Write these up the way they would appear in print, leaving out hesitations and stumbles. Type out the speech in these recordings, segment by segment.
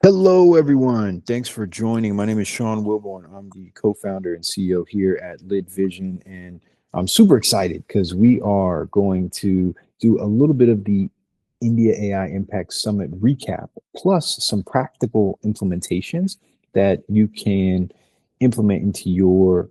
Hello, everyone. Thanks for joining. My name is Shawn Wilborne. I'm the co-founder and CEO here at Lid Vizion, and I'm super excited because we are going to do a little bit of the India AI Impact Summit recap, plus some practical implementations that you can implement into your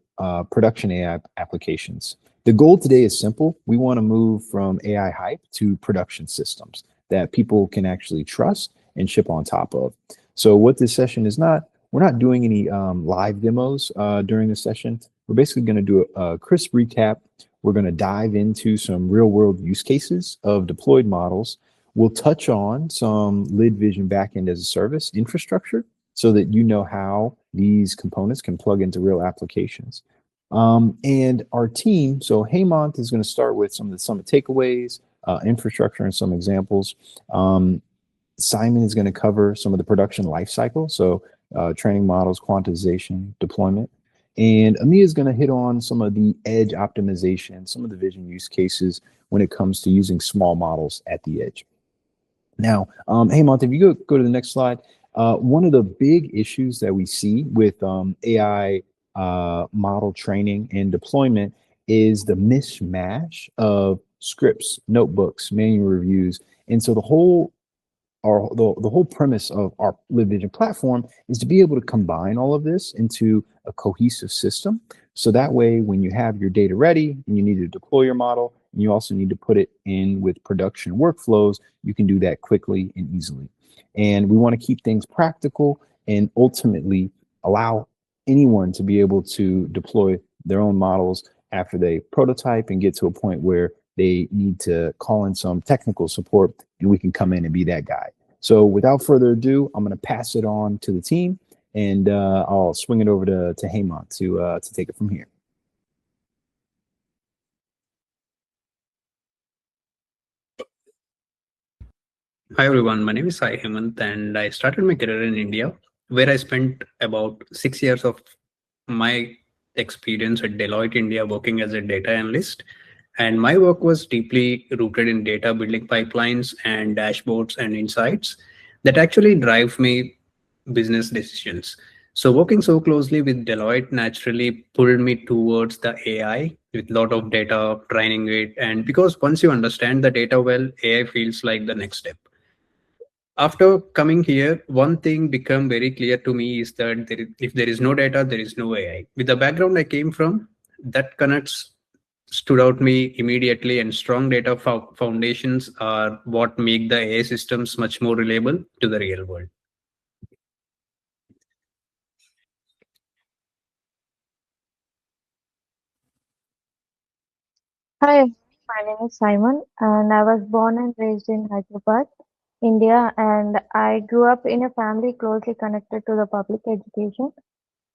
production AI applications. The goal today is simple. We want to move from AI hype to production systems that people can actually trust and ship on top of. So what this session is not, we're not doing any live demos during the session. We're basically going to do a crisp recap. We're going to dive into some real world use cases of deployed models. We'll touch on some Lid Vizion backend as a service infrastructure so that you know how these components can plug into real applications. And our team, so Hemanth is going to start with some of the summit takeaways, infrastructure, and some examples. Simon is going to cover some of the production lifecycle, so training models, quantization, deployment. And Ameya is going to hit on some of the edge optimization, some of the vision use cases when it comes to using small models at the edge. Now, Hemanth, if you go to the next slide, one of the big issues that we see with AI model training and deployment is the mismatch of scripts, notebooks, manual reviews. And so the whole premise of our Lid Vizion platform is to be able to combine all of this into a cohesive system. So that way, when you have your data ready and you need to deploy your model, and you also need to put it in with production workflows, you can do that quickly and easily. And we want to keep things practical and ultimately allow anyone to be able to deploy their own models after they prototype and get to a point where they need to call in some technical support, and we can come in and be that guy. So without further ado, I'm going to pass it on to the team, and I'll swing it over to Hemanth to take it from here. Hi everyone, my name is Hemanth, and I started my career in India, where I spent about 6 years of my experience at Deloitte India working as a data analyst. And my work was deeply rooted in data building pipelines and dashboards and insights that actually drive me business decisions. So working so closely with Deloitte naturally pulled me towards the AI with a lot of data, training it. And because once you understand the data well, AI feels like the next step. After coming here, one thing became very clear to me is that if there is no data, there is no AI. With the background I came from, that connects stood out me immediately, and strong data foundations are what make the AI systems much more reliable to the real world. Hi, my name is Simon, and I was born and raised in Hyderabad, India, and I grew up in a family closely connected to the public education.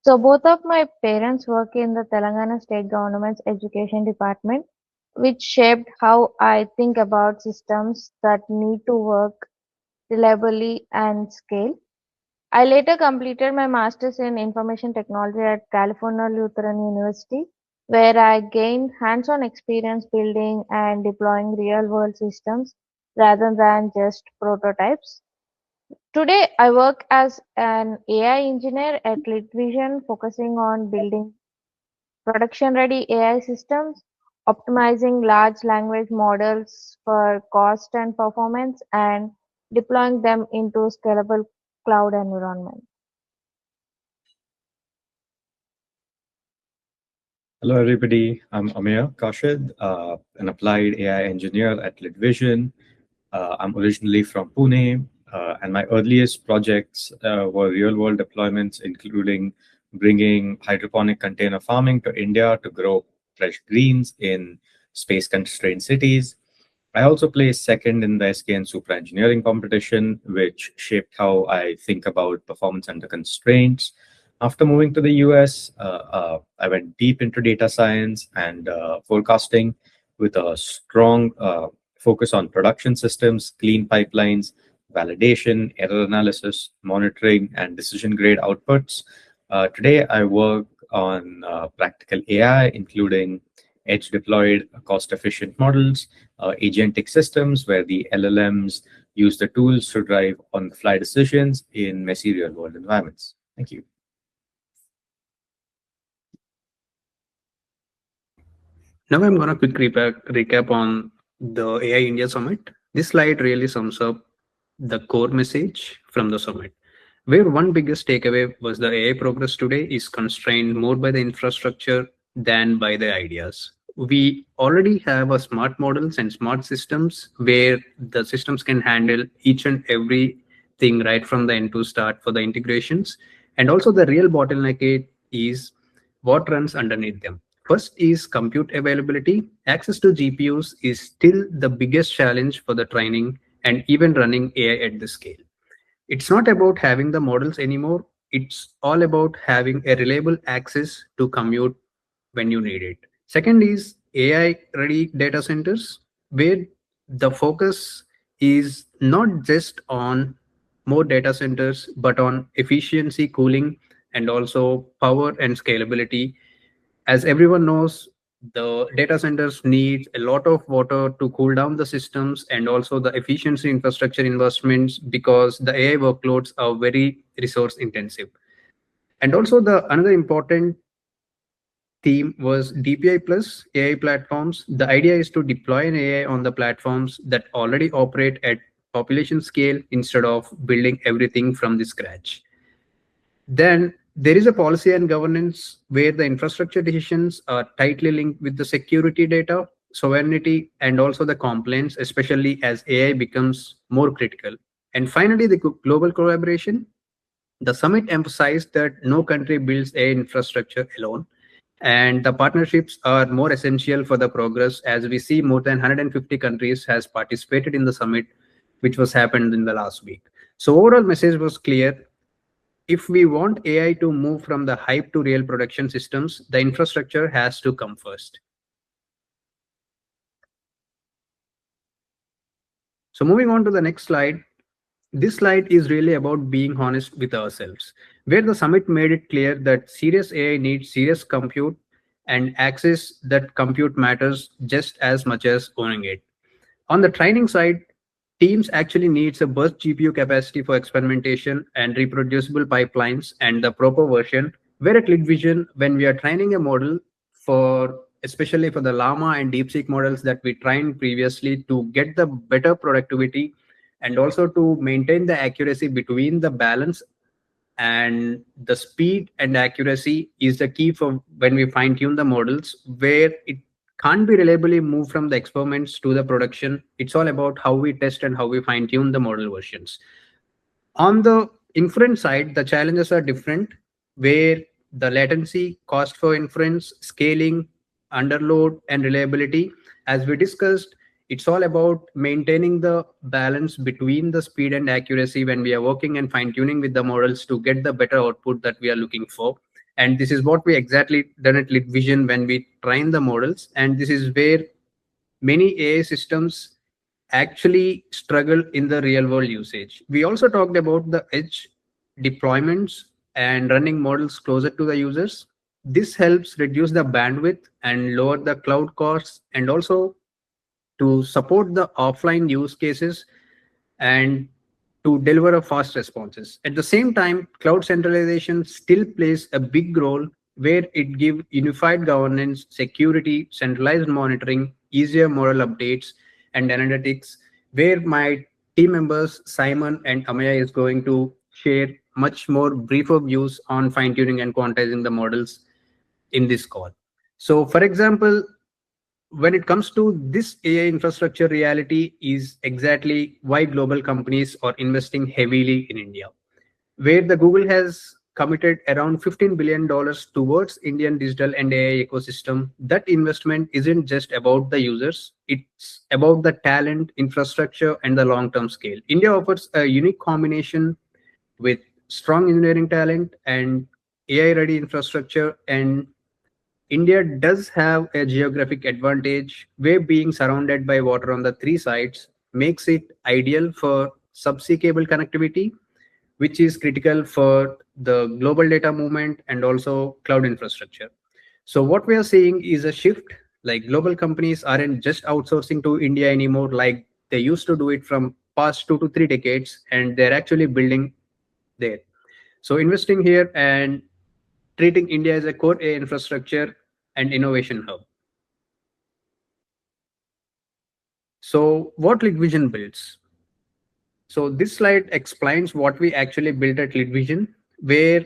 So both of my parents work in the Telangana state government's education department, which shaped how I think about systems that need to work reliably and scale. I later completed my master's in information technology at California Lutheran University, where I gained hands-on experience building and deploying real-world systems rather than just prototypes. Today, I work as an AI engineer at Lid Vizion, focusing on building production-ready AI systems, optimizing large language models for cost and performance, and deploying them into scalable cloud environments. Hello, everybody. I'm Ameya Kashid, an applied AI engineer at Lid Vizion. I'm originally from Pune, and my earliest projects were real-world deployments, including bringing hydroponic container farming to India to grow fresh greens in space-constrained cities. I also placed second in the SKN Super Engineering competition, which shaped how I think about performance under constraints. After moving to the US, I went deep into data science and forecasting with a strong focus on production systems, clean pipelines, validation, error analysis, monitoring, and decision grade outputs. Today, I work on practical AI, including edge deployed cost efficient models, agentic systems where the LLMs use the tools to drive on the fly decisions in messy real world environments. Thank you. Now I'm going to quick recap on the AI India Summit. This slide really sums up the core message from the summit, where one biggest takeaway was the AI progress today is constrained more by the infrastructure than by the ideas. We already have a smart models and smart systems where the systems can handle each and everything right from the end to start for the integrations. And also the real bottleneck is what runs underneath them. First is compute availability. Access to GPUs is still the biggest challenge for the training and even running AI at this scale. It's not about having the models anymore. It's all about having a reliable access to compute when you need it. Second is AI ready data centers, where the focus is not just on more data centers, but on efficiency, cooling, and also power and scalability. As everyone knows, the data centers need a lot of water to cool down the systems and also the efficiency infrastructure investments because the AI workloads are very resource intensive. And also the another important theme was DPI plus AI platforms. The idea is to deploy an AI on the platforms that already operate at population scale instead of building everything from the scratch. Then there is a policy and governance where the infrastructure decisions are tightly linked with the security data, sovereignty, and also the compliance, especially as AI becomes more critical. And finally, the global collaboration. The summit emphasized that no country builds AI infrastructure alone, and the partnerships are more essential for the progress as we see more than 150 countries has participated in the summit, which was happened in the last week. So overall message was clear. If we want AI to move from the hype to real production systems, the infrastructure has to come first. So moving on to the next slide, this slide is really about being honest with ourselves, where the summit made it clear that serious AI needs serious compute and access that compute matters just as much as owning it. On the training side, teams actually needs a burst GPU capacity for experimentation and reproducible pipelines and the proper version. Where at Lid Vizion, when we are training a model for especially for the Llama and DeepSeek models that we trained previously to get the better productivity and also to maintain the accuracy between the balance and the speed and accuracy is the key for when we fine tune the models where it can't be reliably moved from the experiments to the production. It's all about how we test and how we fine tune the model versions. On the inference side, the challenges are different, where the latency, cost for inference, scaling, underload, and reliability. As we discussed, it's all about maintaining the balance between the speed and accuracy when we are working and fine tuning with the models to get the better output that we are looking for. And this is what we exactly done at Lid Vizion when we train the models. And this is where many AI systems actually struggle in the real world usage. We also talked about the edge deployments and running models closer to the users. This helps reduce the bandwidth and lower the cloud costs and also to support the offline use cases and to deliver a fast responses. At the same time, cloud centralization still plays a big role where it gives unified governance, security, centralized monitoring, easier model updates, and analytics, where my team members, Simon and Ameya, is going to share much more briefer views on fine-tuning and quantizing the models in this call. So for example, when it comes to this AI infrastructure reality is exactly why global companies are investing heavily in India, where the Google has committed around $15 billion towards Indian digital and AI ecosystem. That investment isn't just about the users, it's about the talent, infrastructure, and the long-term scale. India offers a unique combination with strong engineering talent and AI-ready infrastructure, and India does have a geographic advantage where being surrounded by water on the three sides makes it ideal for subsea cable connectivity, which is critical for the global data movement and also cloud infrastructure. So what we are seeing is a shift Like global companies aren't just outsourcing to India anymore, like they used to do it from past 2 to 3 decades, and they're actually building there. So investing here and treating India as a core AI infrastructure and innovation hub. So what Lid Vizion builds? So this slide explains what we actually built at Lid Vizion, where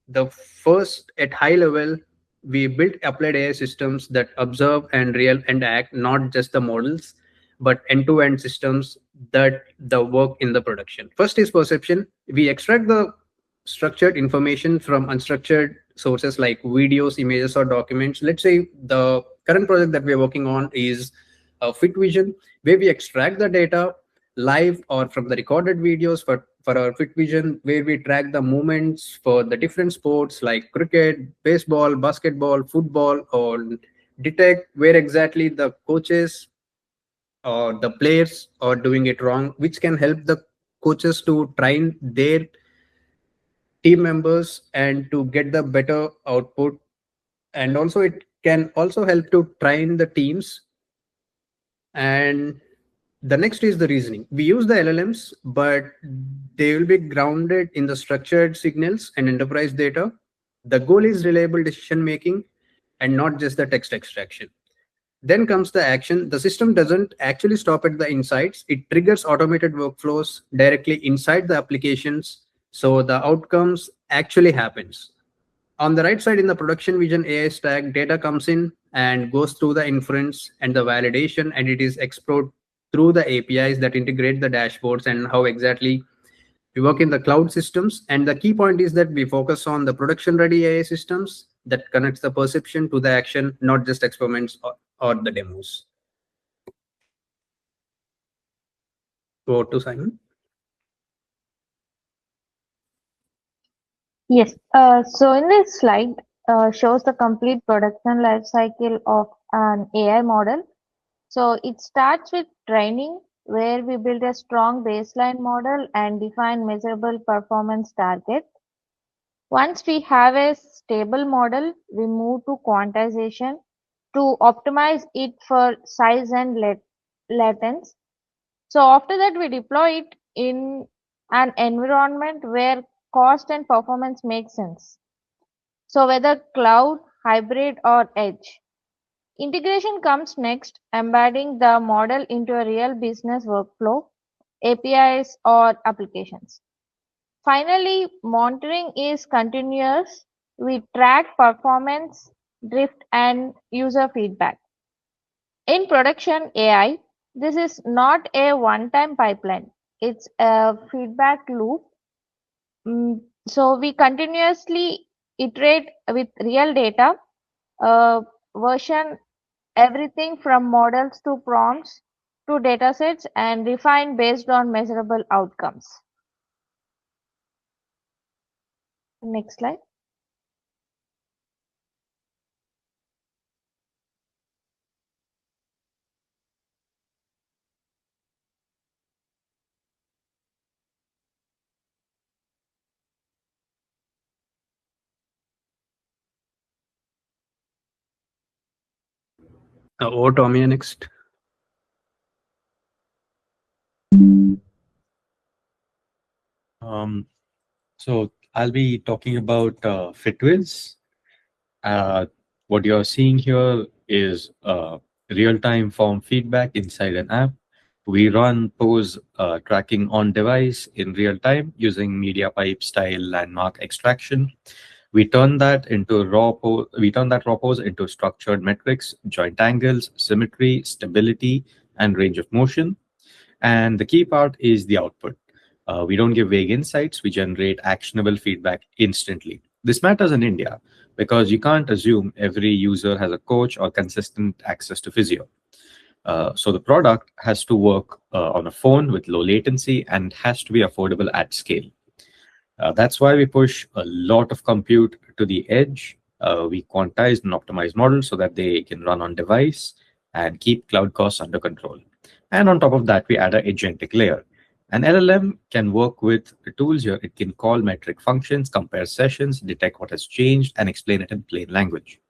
the first at high level, we built applied AI systems that observe and real and act, not just the models, but end-to-end systems that the work in the production. First is perception. We extract the structured information from unstructured sources like videos, images, or documents. Let's say the current project that we're working on is Fit Vizion, where we extract the data live or from the recorded videos for our Fit Vizion, where we track the movements for the different sports like cricket, baseball, basketball, football, or detect where exactly the coaches or the players are doing it wrong, which can help the coaches to train their team members and to get the better output. And also it can also help to train the teams. And the next is the reasoning. We use the LLMs, but they will be grounded in the structured signals and enterprise data. The goal is reliable decision making and not just the text extraction. Then comes the action. The system doesn't actually stop at the insights. It triggers automated workflows directly inside the applications. So the outcomes actually happens. On the right side in the production vision AI stack, data comes in and goes through the inference and the validation, and it is explored through the APIs that integrate the dashboards and how exactly we work in the cloud systems. And the key point is that we focus on the production ready AI systems that connects the perception to the action, not just experiments or the demos. Over to Simon. Yes. So in this slide shows the complete production life cycle of an AI model. So it starts with training, where we build a strong baseline model and define measurable performance targets. Once we have a stable model, we move to quantization to optimize it for size and latency. So after that, we deploy it in an environment where cost and performance make sense. So whether cloud, hybrid, or edge. Integration comes next, embedding the model into a real business workflow, APIs, or applications. Finally, monitoring is continuous. We track performance, drift, and user feedback. In production AI, this is not a one-time pipeline. It's a feedback loop. So we continuously iterate with real data, version everything from models to prompts to datasets, and refine based on measurable outcomes. Next slide. Over to Ameya next. So I'll be talking about Fit Viz. What you're seeing here is real-time form feedback inside an app. We run pose tracking on device in real time using media pipe style landmark extraction. We turn that raw pose into structured metrics, joint angles, symmetry, stability, and range of motion. And the key part is the output. We don't give vague insights, we generate actionable feedback instantly. This matters in India because you can't assume every user has a coach or consistent access to physio. So the product has to work on a phone with low latency and has to be affordable at scale. That's why we push a lot of compute to the edge. We quantize and optimize models so that they can run on device and keep cloud costs under control. And on top of that, we add an agentic layer. An LLM can work with the tools here. It can call metric functions, compare sessions, detect what has changed, and explain it in plain language.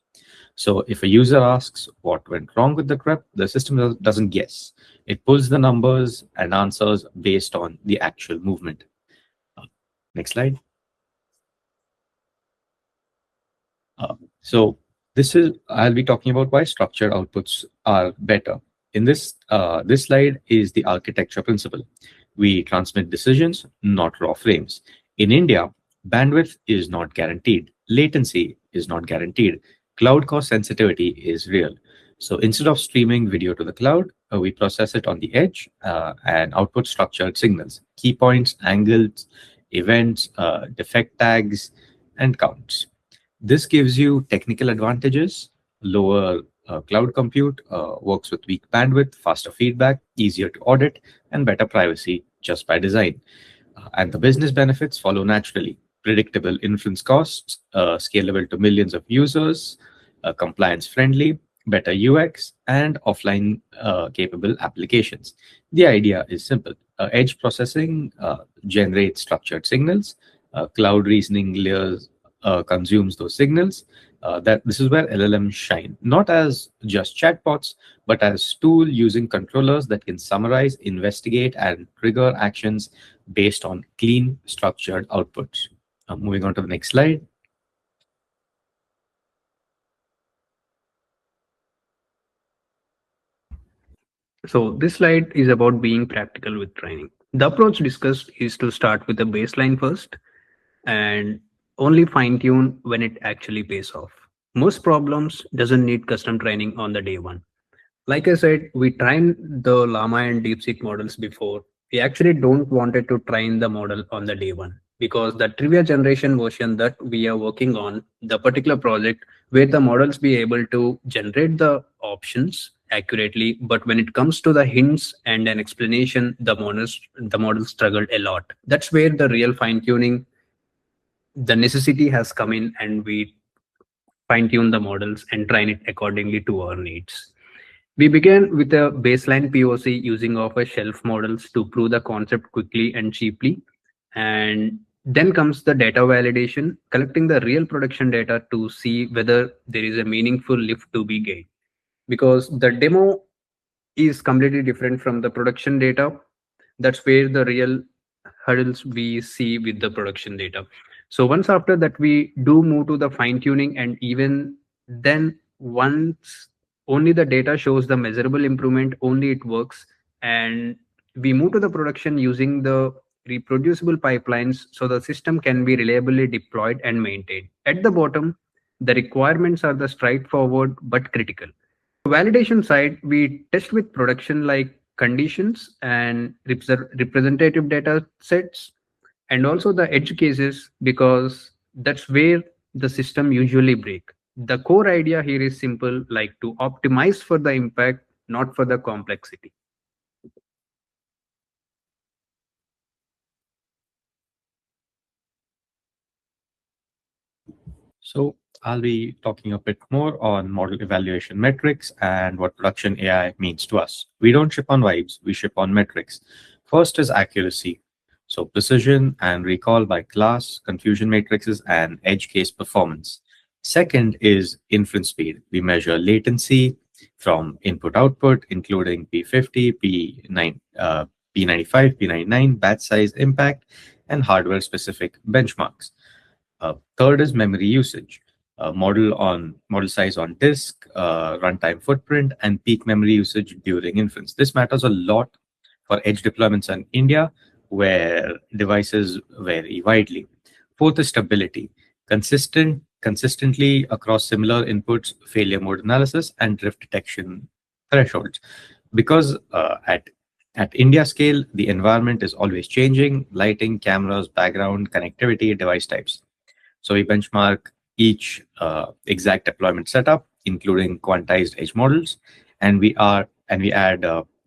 So if a user asks what went wrong with the grep, the system doesn't guess. It pulls the numbers and answers based on the actual movement. Uh, Next slide. So this is I'll be talking about why structured outputs are better. In this slide is the architecture principle. We transmit decisions, not raw frames. In India, bandwidth is not guaranteed. Latency is not guaranteed. Cloud cost sensitivity is real. So instead of streaming video to the cloud, we process it on the edge and output structured signals, key points, angles, events, defect tags, and counts. This gives you technical advantages, lower cloud compute, works with weak bandwidth, faster feedback, easier to audit, and better privacy just by design. And the business benefits follow naturally. Predictable inference costs, scalable to millions of users, compliance friendly, better UX, and offline capable applications. The idea is simple. Edge processing generates structured signals, cloud reasoning layers consumes those signals. That this is where LLMs shine, not as just chatbots, but as tool using controllers that can summarize, investigate, and trigger actions based on clean, structured outputs. Moving on to the next slide. So this slide is about being practical with training. The approach discussed is to start with the baseline first and only fine tune when it actually pays off. Most problems doesn't need custom training on the day one. Like I said, we trained the Llama and DeepSeek models before. We actually don't wanted to train the model on the day one because the trivia generation version that we are working on, the particular project where the models be able to generate the options accurately, but when it comes to the hints and an explanation, the models struggled a lot. That's where the real fine tuning, the necessity has come in, and we fine tune the models and train it accordingly to our needs. We began with a baseline POC using off-the-shelf models to prove the concept quickly and cheaply. And then comes the data validation, collecting the real production data to see whether there is a meaningful lift to be gained. Because the demo is completely different from the production data. That's where the real hurdles we see with the production data. So once after that, we do move to the fine tuning, and even then, once only the data shows the measurable improvement, only it works. And we move to the production using the reproducible pipelines so the system can be reliably deployed and maintained. At the bottom, the requirements are the straightforward but critical. Validation side, we test with production like conditions and representative data sets, and also the edge cases, because that's where the system usually break. The core idea here is simple, like to optimize for the impact, not for the complexity. So I'll be talking a bit more on model evaluation metrics and what production AI means to us. We don't ship on vibes, we ship on metrics. First is accuracy. So precision and recall by class, confusion matrices, and edge case performance. Second is inference speed. We measure latency from input output, including P50, P95, P99, batch size impact, and hardware specific benchmarks. Third is memory usage. Model size on disk, runtime footprint, and peak memory usage during inference. This matters a lot for edge deployments in India, where devices vary widely. Fourth is stability. Consistently across similar inputs, failure mode analysis, and drift detection thresholds. Because at India scale, the environment is always changing: lighting, cameras, background, connectivity, device types. So we benchmark each exact deployment setup, including quantized edge models, and we add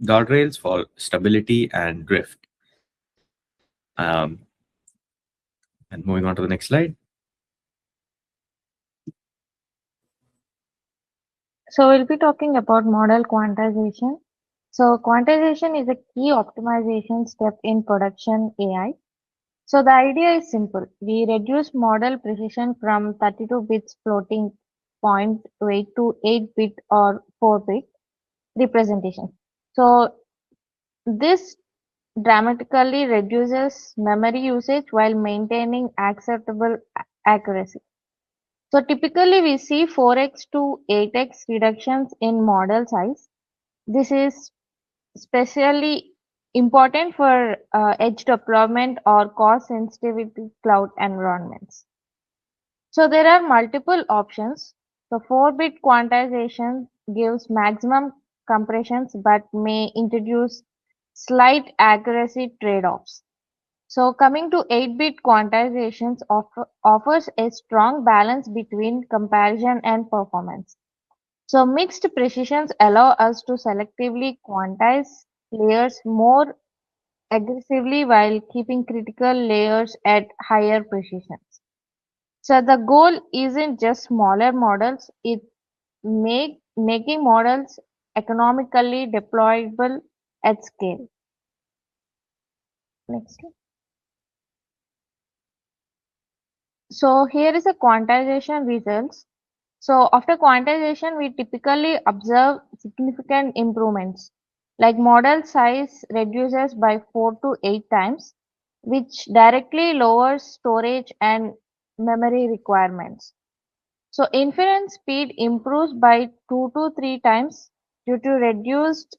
guardrails for stability and drift. And moving on to the next slide. So we'll be talking about model quantization. So quantization is a key optimization step in production AI. So the idea is simple. We reduce model precision from 32 bits floating 0.8 to 8-bit or 4-bit representation. So this dramatically reduces memory usage while maintaining acceptable accuracy. So typically we see 4x to 8x reductions in model size. This is especially important for edge deployment or cost sensitivity cloud environments. So there are multiple options. The 4-bit quantization gives maximum compressions but may introduce slight accuracy trade-offs. So coming to 8-bit quantizations offers a strong balance between comparison and performance. So mixed precisions allow us to selectively quantize layers more aggressively while keeping critical layers at higher precisions. So the goal isn't just smaller models, it's making models economically deployable at scale. Next. So here is a quantization results. So after quantization, we typically observe significant improvements, like model size reduces by 4 to 8 times, which directly lowers storage and memory requirements. So inference speed improves by 2 to 3 times due to reduced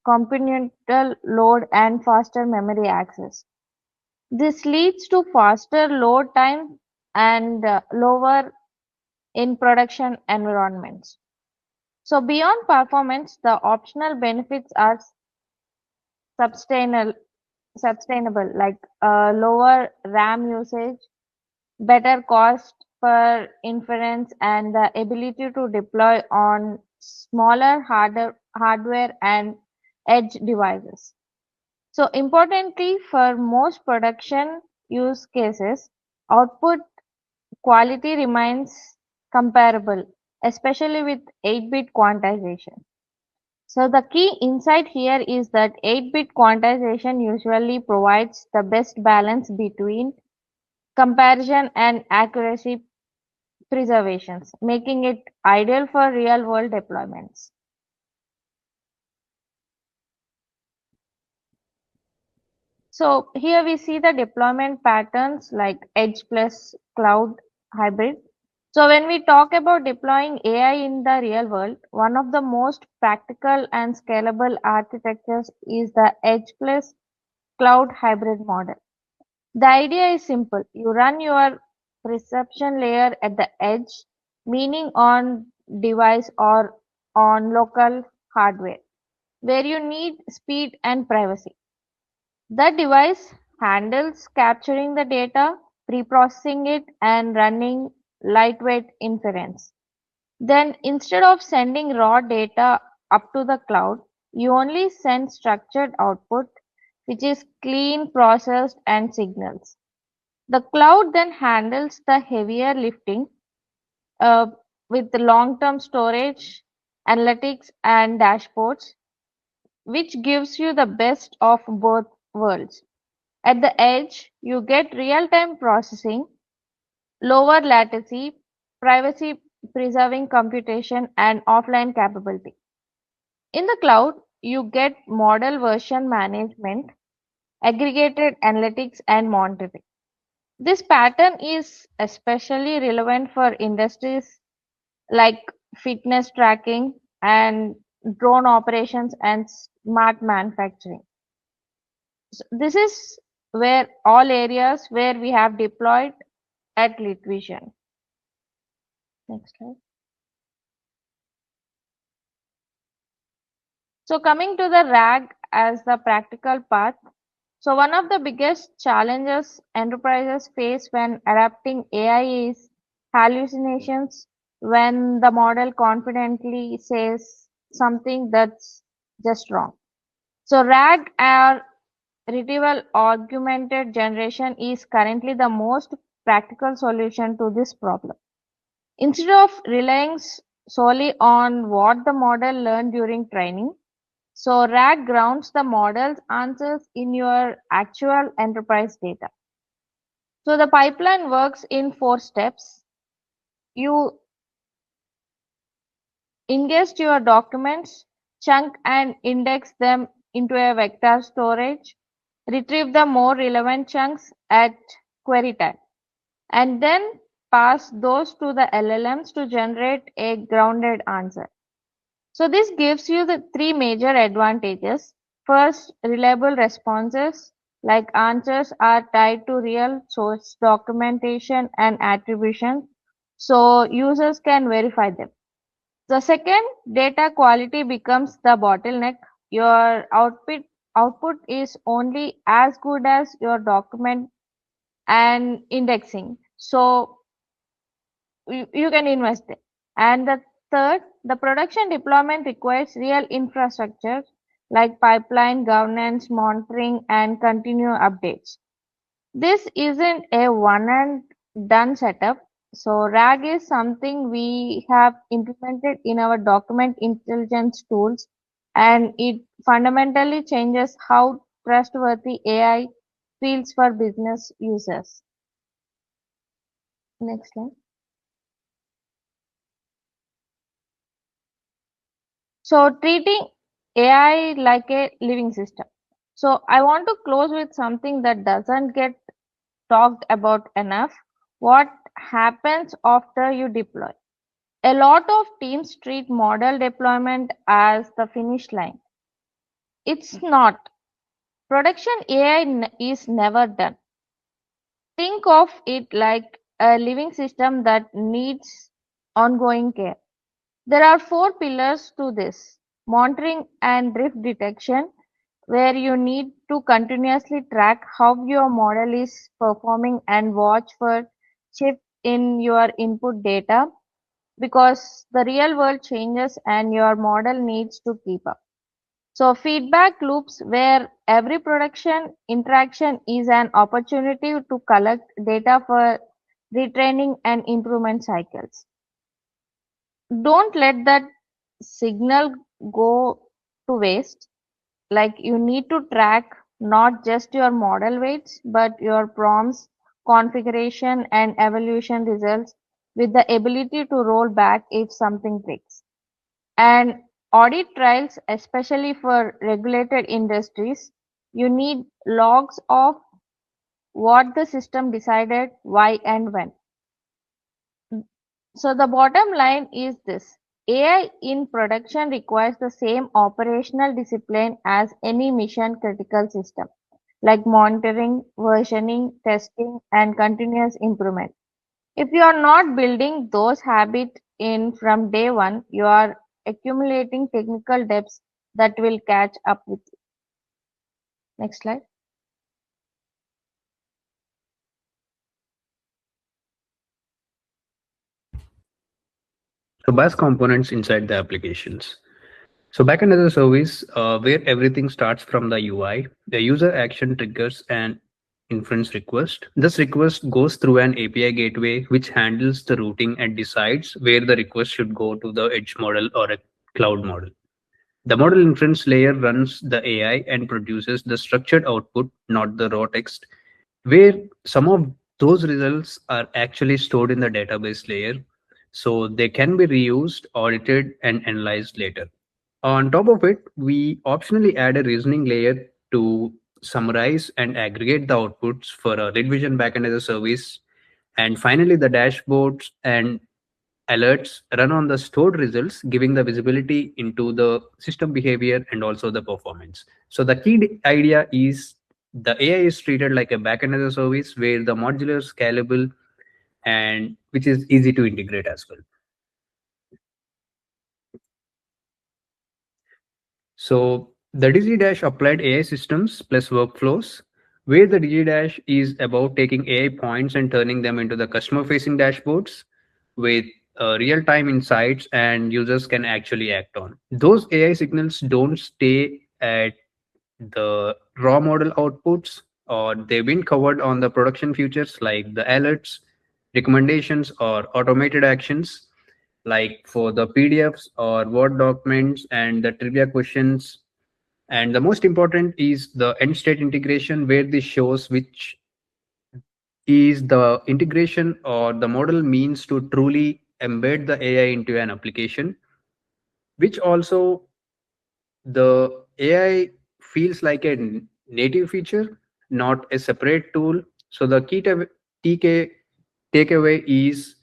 computational load and faster memory access. This leads to faster load time and lower in production environments. So beyond performance, the optional benefits are sustainable, sustainable like lower RAM usage, better cost per inference, and the ability to deploy on smaller hardware and edge devices. So importantly, for most production use cases, output quality remains comparable, especially with 8-bit quantization. So the key insight here is that 8-bit quantization usually provides the best balance between comparison and accuracy preservations, making it ideal for real-world deployments. So here we see the deployment patterns like edge plus cloud hybrid. So when we talk about deploying AI in the real world, one of the most practical and scalable architectures is the edge plus cloud hybrid model. The idea is simple. You run your perception layer at the edge, meaning on device or on local hardware, where you need speed and privacy. The device handles capturing the data, pre-processing it, and running lightweight inference. Then instead of sending raw data up to the cloud, you only send structured output, which is clean, processed, and signals. The cloud then handles the heavier lifting uh, with the long-term storage, analytics, and dashboards, which gives you the best of both worlds. At the edge, you get real-time processing, lower latency, privacy-preserving computation, and offline capability. In the cloud, you get model version management, aggregated analytics, and monitoring. This pattern is especially relevant for industries like fitness tracking and drone operations and smart manufacturing. So this is where all areas where we have deployed at Lid Vizion. Next slide. So coming to the RAG as the practical path. So one of the biggest challenges enterprises face when adapting AI is hallucinations when the model confidently says something that's just wrong. So RAG or retrieval augmented generation is currently the most practical solution to this problem. Instead of relying solely on what the model learned during training, so RAG grounds the model's answers in your actual enterprise data. So the pipeline works in 4 steps. You ingest your documents, chunk and index them into a vector storage, retrieve the more relevant chunks at query time, and then pass those to the LLMs to generate a grounded answer. So this gives you the three major advantages. First, reliable responses, like answers are tied to real source documentation and attribution, so users can verify them. The second, data quality becomes the bottleneck. Your output is only as good as your document and indexing. So you can invest it. And the third, the production deployment requires real infrastructure like pipeline governance, monitoring, and continuous updates. This isn't a one and done setup. So RAG is something we have implemented in our document intelligence tools, and it fundamentally changes how trustworthy AI feels for business users. Next slide. So treating AI like a living system. So I want to close with something that doesn't get talked about enough. What happens after you deploy? A lot of teams treat model deployment as the finish line. It's not. Production AI is never done. Think of it like a living system that needs ongoing care. There are four pillars to this: monitoring and drift detection, where you need to continuously track how your model is performing and watch for shift in your input data, because the real world changes and your model needs to keep up. So feedback loops, where every production interaction is an opportunity to collect data for retraining and improvement cycles. Don't let that signal go to waste. Like, you need to track not just your model weights, but your prompts, configuration, and evaluation results, with the ability to roll back if something breaks. And audit trails, especially for regulated industries, you need logs of what the system decided, why, and when. So the bottom line is this: AI in production requires the same operational discipline as any mission critical system, like monitoring, versioning, testing, and continuous improvement. If you are not building those habits in from day one, you are accumulating technical debts that will catch up with you. Next slide. So bus components inside the applications. So backend as a service, where everything starts from the UI, the user action triggers an inference request. This request goes through an API gateway, which handles the routing and decides where the request should go to the edge model or a cloud model. The model inference layer runs the AI and produces the structured output, not the raw text, where some of those results are actually stored in the database layer, so they can be reused, audited, and analyzed later. On top of it, we optionally add a reasoning layer to summarize and aggregate the outputs for a Lid Vizion backend as a service. And finally, the dashboards and alerts run on the stored results, giving the visibility into the system behavior and also the performance. So the key idea is the AI is treated like a backend as a service, where the modular, scalable, and which is easy to integrate as well. So the DigiDash applied AI systems plus workflows, where the DigiDash is about taking AI points and turning them into the customer-facing dashboards with real-time insights and users can actually act on. Those AI signals don't stay at the raw model outputs, or they've been covered on the production features like the alerts, recommendations, or automated actions, like for the PDFs or Word documents and the trivia questions. And the most important is the end state integration, where this shows which is the integration or the model means to truly embed the AI into an application. which also the AI feels like a native feature, not a separate tool. So the key TK takeaway is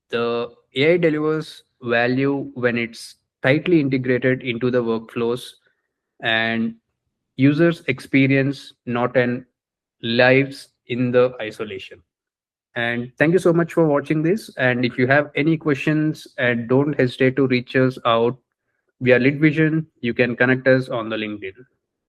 the AI delivers value when it's tightly integrated into the workflows and users experience, not an lives in the isolation. And thank you so much for watching this. And if you have any questions, and don't hesitate to reach us out via Lid Vision, you can connect us on the LinkedIn.